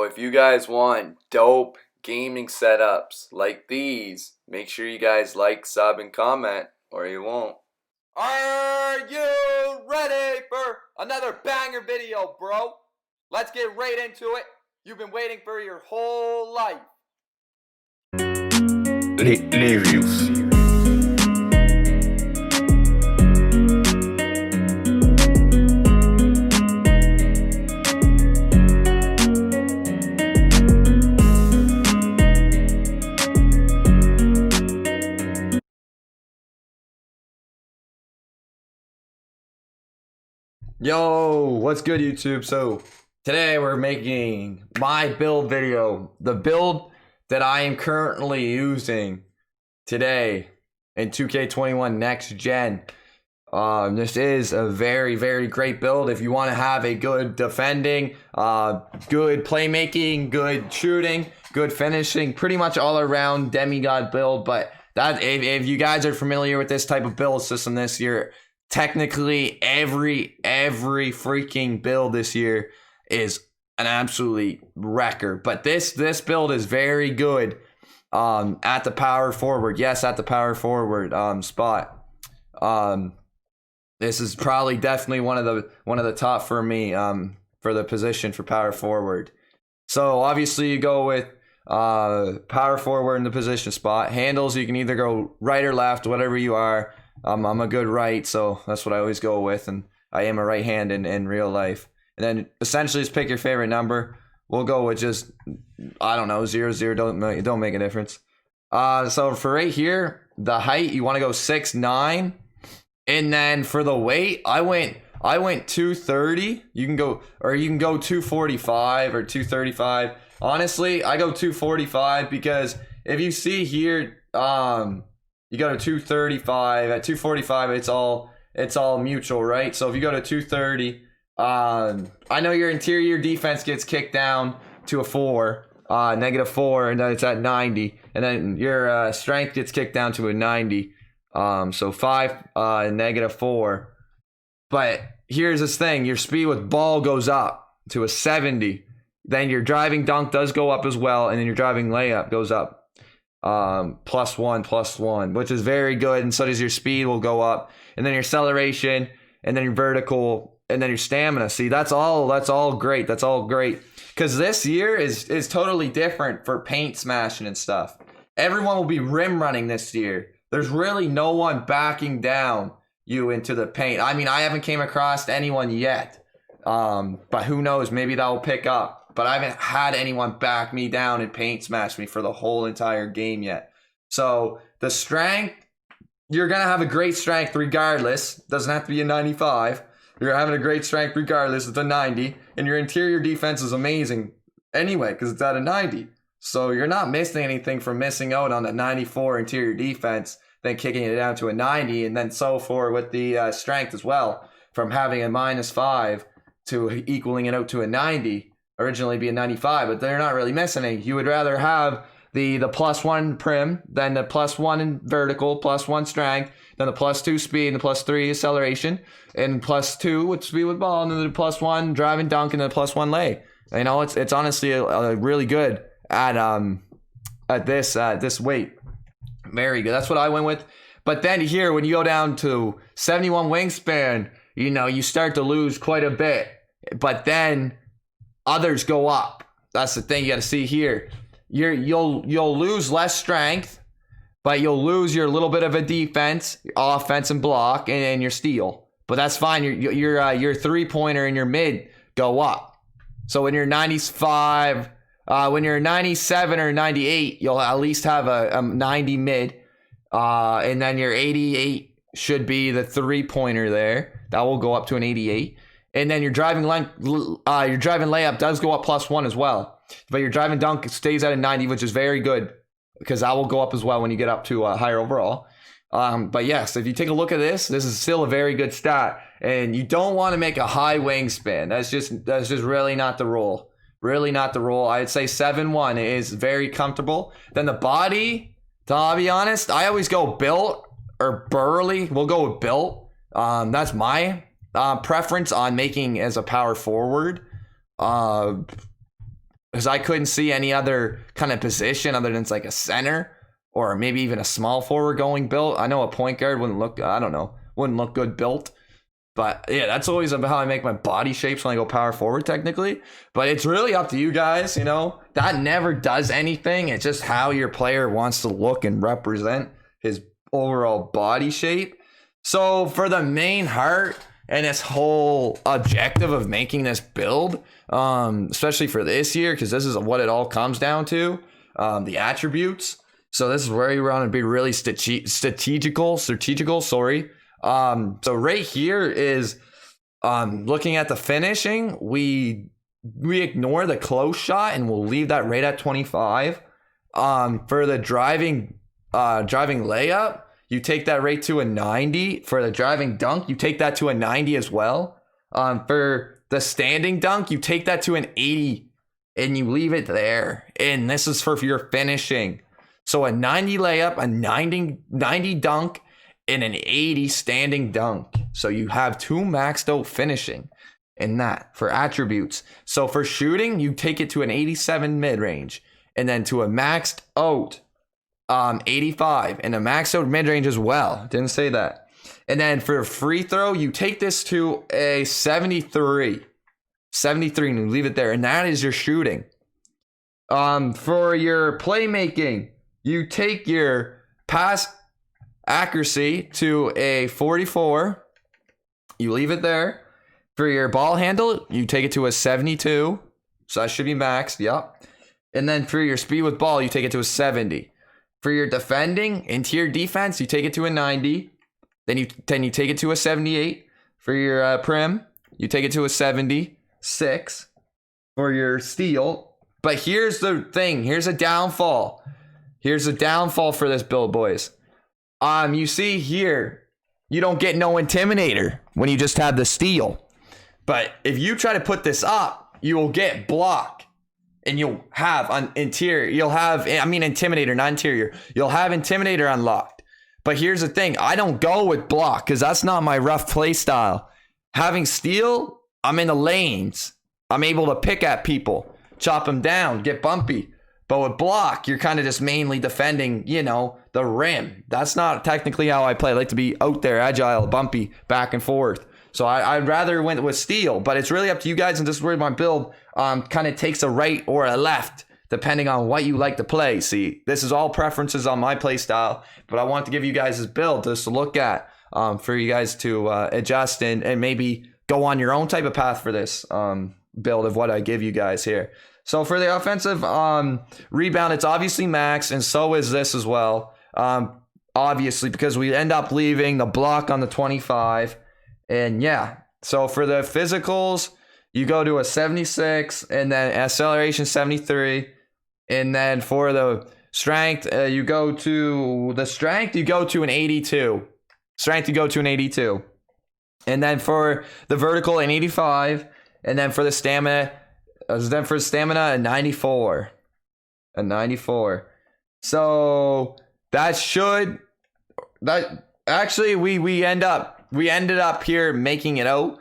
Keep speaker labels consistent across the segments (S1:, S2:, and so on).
S1: So if you guys want dope gaming setups like these, make sure you guys like, sub, and comment, or you won't. Are you ready for another banger video, bro? Let's get right into it. You've been waiting for your whole life.
S2: Reviews.
S3: Yo, what's good, YouTube? So today we're making my build video, the build that I am currently using today in 2K21 Next Gen. This is a very, very great build if you want to have a good defending, good playmaking, good shooting, good finishing, pretty much all around demigod build. But that if you guys are familiar with this type of build system this year, technically every freaking build this year is an absolutely wrecker. But this build is very good at the power forward. Yes, at the power forward spot. This is probably definitely one of the top for me for the position for power forward. So obviously you go with power forward in the position spot. Handles, you can either go right or left, whatever you are. I'm a good right, so that's what I always go with, and I am a right hand in real life. And then essentially just pick your favorite number. We'll go with just, I don't know, 0, 0, don't make a difference. So for right here, the height, you want to go 6'9", and then for the weight, I went 230. You can go 245 or 235. Honestly, I go 245 because if you see here, you go to 235. At 245, it's all mutual, right? So if you go to 230, I know your interior defense gets kicked down to a 4, -4, and then it's at 90, and then your strength gets kicked down to a 90. So 5, -4. But here's this thing: your speed with ball goes up to a 70. Then your driving dunk does go up as well, and then your driving layup goes up. +1, which is very good, and so does your speed will go up, and then your acceleration, and then your vertical, and then your stamina. See, that's all great. That's all great, because this year is totally different for paint smashing and stuff. Everyone will be rim running this year. There's really no one backing down you into the paint. I mean, I haven't came across anyone yet, but who knows, maybe that will pick up. But I haven't had anyone back me down and paint smash me for the whole entire game yet. So the strength, you're going to have a great strength regardless. Doesn't have to be a 95. You're having a great strength regardless. It's a 90. And your interior defense is amazing anyway because it's at a 90. So you're not missing anything from missing out on a 94 interior defense, then kicking it down to a 90. And then so forth with the strength as well, from having a -5 to equaling it out to a 90. Originally be a 95, but they're not really missing it. You would rather have the +1 prim, then the +1 in vertical, +1 strength, then the +2 speed, and the +3 acceleration, and +2 with speed with ball, and then the +1 drive and dunk, and the +1 lay. You know, it's honestly a really good at this weight. Very good. That's what I went with. But then here, when you go down to 71 wingspan, you know, you start to lose quite a bit. But then others go up. That's the thing you got to see here. You'll lose less strength, but you'll lose your little bit of a defense, offense, and block, and your steal. But that's fine. Your 3-pointer and your mid go up. So when you're 95, when you're 97 or 98, you'll at least have a 90 mid, and then your 88 should be the 3-pointer there. That will go up to an 88. And then your driving layup does go up +1 as well. But your driving dunk stays at a 90, which is very good because that will go up as well when you get up to a higher overall. But yes, if you take a look at this is still a very good stat. And you don't want to make a high wingspan. That's just really not the rule. Really not the rule. I'd say 7'1" is very comfortable. Then the body, to be honest, I always go built or burly. We'll go with built. That's my preference on making as a power forward. because I couldn't see any other kind of position other than it's like a center or maybe even a small forward going built. I know a point guard wouldn't look, I don't know, wouldn't look good built. But yeah, that's always about how I make my body shapes when I go power forward technically. But it's really up to you guys, you know. That never does anything. It's just how your player wants to look and represent his overall body shape. So for the main heart and this whole objective of making this build, especially for this year, because this is what it all comes down to, the attributes. So this is where you want to be really strategical, sorry. So right here is looking at the finishing. We ignore the close shot and we'll leave that right at 25. For the driving layup, you take that right to a 90. For the driving dunk, you take that to a 90 as well. For the standing dunk, you take that to an 80 and you leave it there. And this is for your finishing. So a 90 layup, a 90 dunk, and an 80 standing dunk. So you have two maxed out finishing in that for attributes. So for shooting, you take it to an 87 mid-range, and then to a maxed out 85, and a maxed out mid-range as well. Didn't say that. And then for free throw, you take this to a 73. 73, and you leave it there. And that is your shooting. For your playmaking, you take your pass accuracy to a 44. You leave it there. For your ball handle, you take it to a 72. So that should be maxed. Yep. And then for your speed with ball, you take it to a 70. For your defending, interior defense, you take it to a 90. Then you take it to a 78. For your prim, you take it to a 76. For your steal. But here's the thing. Here's a downfall. Here's a downfall for this build, boys. You see here, you don't get no intimidator when you just have the steal. But if you try to put this up, you will get block. And you'll have intimidator, not interior. You'll have intimidator unlocked. But here's the thing. I don't go with block because that's not my rough play style. Having steal, I'm in the lanes. I'm able to pick at people, chop them down, get bumpy. But with block, you're kind of just mainly defending, the rim. That's not technically how I play. I like to be out there, agile, bumpy, back and forth. So I'd rather went with steal, but it's really up to you guys. And this is where my build kind of takes a right or a left, depending on what you like to play. See, this is all preferences on my play style, but I want to give you guys this build just to look at for you guys to adjust and maybe go on your own type of path for this build of what I give you guys here. So for the offensive rebound, it's obviously max, and so is this as well. Obviously, because we end up leaving the block on the 25. And yeah, so for the physicals, you go to a 76, and then acceleration 73. And then for the strength, you go to an 82. Strength, you go to an 82. And then for the vertical, an 85. And then for the stamina, a 94. A 94. So actually we ended up here making it out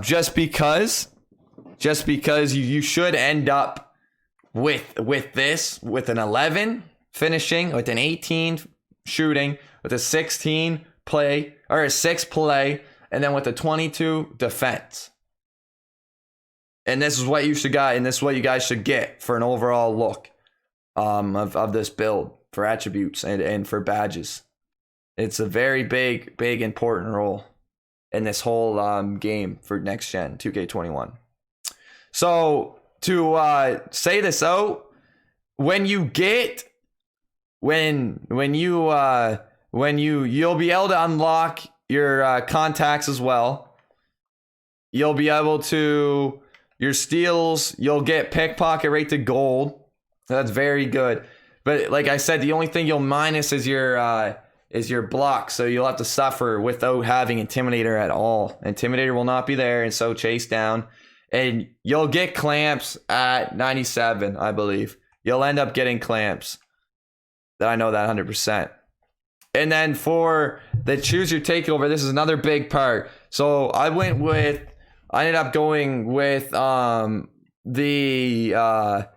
S3: just because you should end up with this, with an 11 finishing, with an 18 shooting, with a 16 play, or a 6 play, and then with a 22 defense. And this is what you should get, and this is what you guys should get for an overall look of this build for attributes and for badges. It's a very big important role in this whole game for next gen 2K21. So to say this out, you'll be able to unlock your contacts as well. You'll be able to your steals. You'll get pickpocket rate to gold. That's very good. But like I said, the only thing you'll minus is your block, so you'll have to suffer without having Intimidator at all. Intimidator will not be there, and so chase down. And you'll get clamps at 97, I believe. You'll end up getting clamps. I know that 100%. And then for the choose your takeover, this is another big part. So I ended up going with the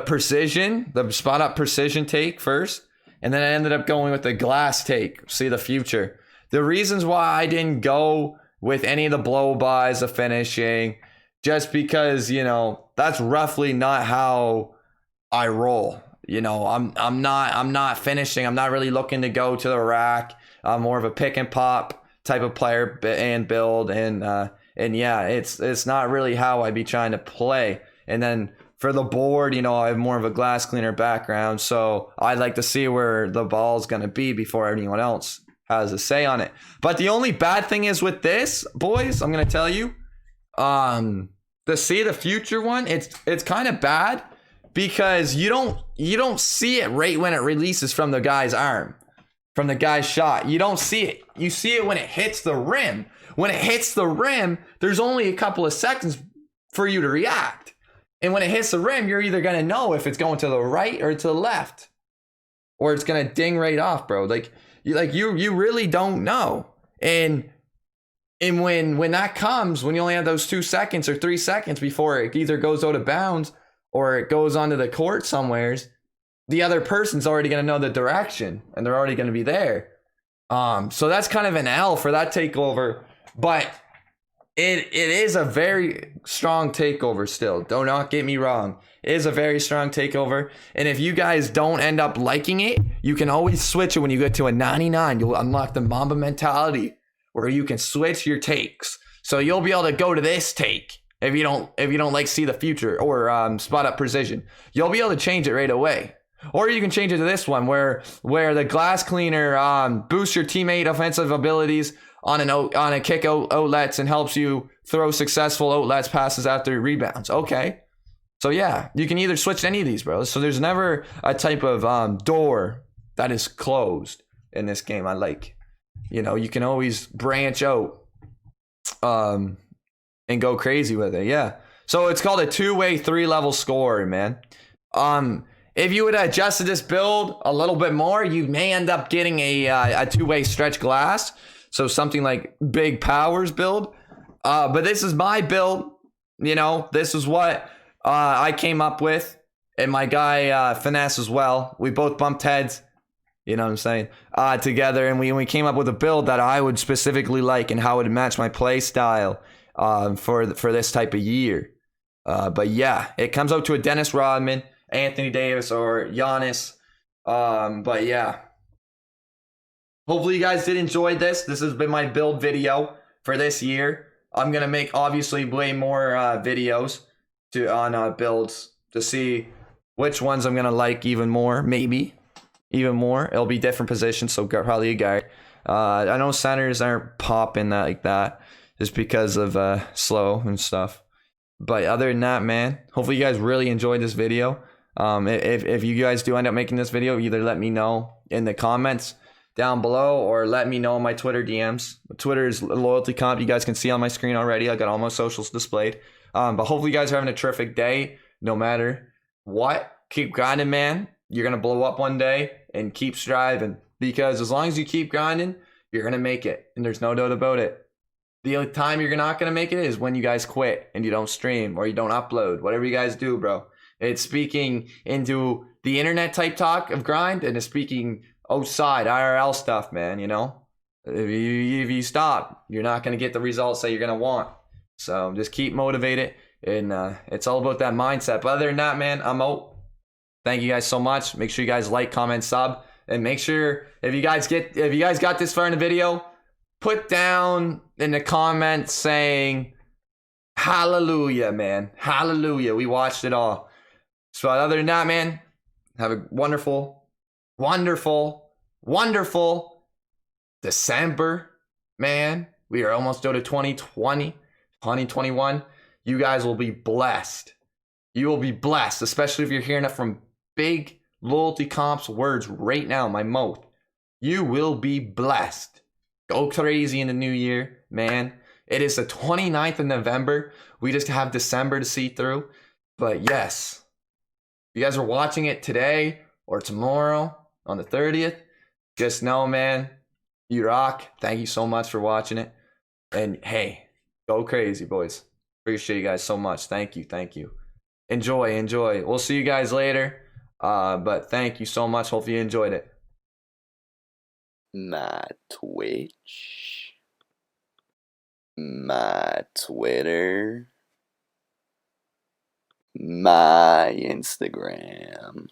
S3: precision, the spot up precision take first, and then I ended up going with the glass take. See the future. The reasons why I didn't go with any of the blow-bys of finishing, just because, you know, that's roughly not how I roll. You know, I'm not finishing. I'm not really looking to go to the rack. I'm more of a pick and pop type of player and build, and yeah, it's not really how I'd be trying to play. And then for the board, you know, I have more of a glass cleaner background, so I'd like to see where the ball's gonna be before anyone else has a say on it. But the only bad thing is with this, boys, I'm gonna tell you, the see the future one, it's kind of bad because you don't see it right when it releases from the guy's arm, from the guy's shot. You don't see it. You see it when it hits the rim. When it hits the rim, there's only a couple of seconds for you to react. And when it hits the rim, you're either going to know if it's going to the right or to the left, or it's going to ding right off, bro. You really don't know. And when that comes, when you only have those 2 seconds or 3 seconds before it either goes out of bounds or it goes onto the court somewheres, the other person's already going to know the direction and they're already going to be there. So that's kind of an L for that takeover, but it is a very strong takeover still. Do not get me wrong. It is a very strong takeover. And if you guys don't end up liking it, you can always switch it when you get to a 99. You'll unlock the Mamba mentality where you can switch your takes. So you'll be able to go to this take if you don't like see the future or spot up precision. You'll be able to change it right away. Or you can change it to this one where the glass cleaner boosts your teammate offensive abilities on a kick outlets and helps you throw successful outlets passes after rebounds. Okay. So yeah, you can either switch to any of these, bro. So there's never a type of door that is closed in this game. I like, you know, you can always branch out and go crazy with it. Yeah. So it's called a 2-way 3-level score, man. If you would have adjusted this build a little bit more, you may end up getting a 2-way stretch glass. So something like Big Powers build. But this is my build. You know, this is what I came up with. And my guy Finesse as well. We both bumped heads. You know what I'm saying? Together. And we came up with a build that I would specifically like and how it would match my play style for this type of year. But yeah, it comes out to a Dennis Rodman, Anthony Davis, or Giannis. But yeah. Hopefully you guys did enjoy this. This has been my build video for this year. I'm going to make obviously way more videos on builds to see which ones I'm going to like even more. Maybe even more. It'll be different positions, so probably a guard. I know centers aren't popping that like that just because of slow and stuff. But other than that, man, hopefully you guys really enjoyed this video. If you guys do end up making this video, either let me know in the comments down below or let me know in my Twitter DMs. Twitter is LoyaltyComp. You guys can see on my screen already. I got all my socials displayed. But hopefully you guys are having a terrific day no matter what. Keep grinding, man. You're going to blow up one day and keep striving, because as long as you keep grinding, you're going to make it. And there's no doubt about it. The only time you're not going to make it is when you guys quit and you don't stream or you don't upload. Whatever you guys do, bro. It's speaking into the internet type talk of grind, and it's speaking outside IRL stuff, man. You know, if you stop, you're not going to get the results that you're going to want. So just keep motivated, and it's all about that mindset. But other than that, man, I'm out. Thank you guys so much. Make sure you guys like, comment, sub, and make sure if you guys got this far in the video, put down in the comments saying hallelujah, man. Hallelujah. We watched it all. So other than that, man, have a wonderful, wonderful, wonderful December, man. We are almost out of 2020, 2021. You guys will be blessed. You will be blessed, especially if you're hearing it from Big Loyalty Comp's words right now in my mouth. You will be blessed. Go crazy in the new year, man. It is the 29th of November. We just have December to see through. But yes, if you guys are watching it today or tomorrow on the 30th, just know, man, you rock. Thank you so much for watching it. And hey, go crazy, boys. Appreciate you guys so much. Thank you. Thank you. Enjoy. We'll see you guys later. But thank you so much. Hope you enjoyed it.
S1: My Twitch, my Twitter, my Instagram.